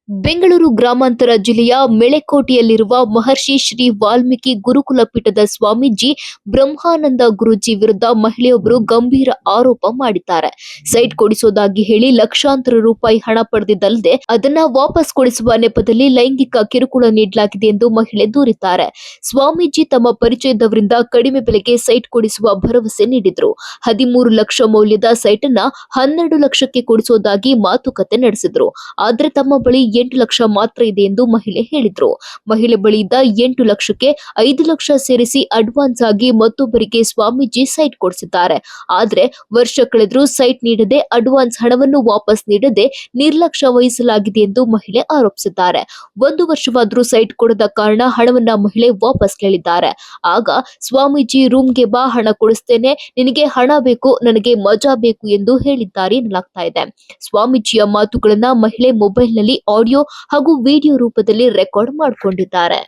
ಬೆಂಗಳೂರು ಗ್ರಾಮಾಂತರ ಜಿಲ್ಲೆಯ ಮೆಳೆಕೋಟೆಯಲ್ಲಿರುವ ಮಹರ್ಷಿ ಶ್ರೀ ವಾಲ್ಮೀಕಿ ಗುರುಕುಲ ಪೀಠದ ಸ್ವಾಮೀಜಿ ಬ್ರಹ್ಮಾನಂದ ಗುರೂಜಿ ವಿರುದ್ಧ ಮಹಿಳೆಯೊಬ್ಬರು ಗಂಭೀರ ಆರೋಪ ಮಾಡಿದ್ದಾರೆ. ಸೈಟ್ ಕೊಡಿಸೋದಾಗಿ ಹೇಳಿ ಲಕ್ಷಾಂತರ ರೂಪಾಯಿ ಹಣ ಪಡೆದಿದ್ದಲ್ಲದೆ ಅದನ್ನ ವಾಪಸ್ ಕೊಡಿಸುವ ನೆಪದಲ್ಲಿ ಲೈಂಗಿಕ ಕಿರುಕುಳ ನೀಡಲಾಗಿದೆ ಎಂದು ಮಹಿಳೆ ದೂರಿದ್ದಾರೆ. ಸ್ವಾಮೀಜಿ ತಮ್ಮ ಪರಿಚಯದವರಿಂದ ಕಡಿಮೆ ಬೆಲೆಗೆ ಸೈಟ್ ಕೊಡಿಸುವ ಭರವಸೆ ನೀಡಿದ್ರು. 13 ಲಕ್ಷ ಮೌಲ್ಯದ ಸೈಟ್ ಅನ್ನ 12 ಲಕ್ಷಕ್ಕೆ ಕೊಡಿಸೋದಾಗಿ ಮಾತುಕತೆ ನಡೆಸಿದ್ರು. ಆದ್ರೆ ತಮ್ಮ ಬಳಿ 8 ಲಕ್ಷ ಮಾತ್ರ ಇದೆ ಎಂದು ಮಹಿಳೆ ಹೇಳಿದ್ರು. ಮಹಿಳೆ ಬಳಿಯಿದ್ದ 8 ಲಕ್ಷಕ್ಕೆ 5 ಲಕ್ಷ ಸೇರಿಸಿ ಅಡ್ವಾನ್ಸ್ ಆಗಿ ಮತ್ತೊಬ್ಬರಿಗೆ ಸ್ವಾಮೀಜಿ ಸೈಟ್ ಕೊಡಿಸಿದ್ದಾರೆ. ಆದ್ರೆ ವರ್ಷ ಕಳೆದರೂ ಸೈಟ್ ನೀಡದೆ ಅಡ್ವಾನ್ಸ್ ಹಣವನ್ನು ವಾಪಸ್ ನೀಡದೆ ನಿರ್ಲಕ್ಷ್ಯ ವಹಿಸಲಾಗಿದೆ ಎಂದು ಮಹಿಳೆ ಆರೋಪಿಸಿದ್ದಾರೆ. 1 ವರ್ಷವಾದರೂ ಸೈಟ್ ಕೊಡದ ಕಾರಣ ಹಣವನ್ನ ಮಹಿಳೆ ವಾಪಸ್ ಕೇಳಿದ್ದಾರೆ. ಆಗ ಸ್ವಾಮೀಜಿ ರೂಮ್ಗೆ ಬಾ, ಹಣ ಕೊಡಿಸ್ತೇನೆ, ನಿನಗೆ ಹಣ ಬೇಕು, ನನಗೆ ಮಜಾ ಬೇಕು ಎಂದು ಹೇಳಿದ್ದಾರೆ ಎನ್ನಲಾಗ್ತಾ ಇದೆ. ಸ್ವಾಮೀಜಿಯ ಮಾತುಗಳನ್ನ ಮಹಿಳೆ ಮೊಬೈಲ್ನಲ್ಲಿ ಆಡಿಯೋ ಹಾಗೂ ವಿಡಿಯೋ ರೂಪದಲ್ಲಿ ರೆಕಾರ್ಡ್ ಮಾಡಿಕೊಂಡಿದ್ದಾರೆ.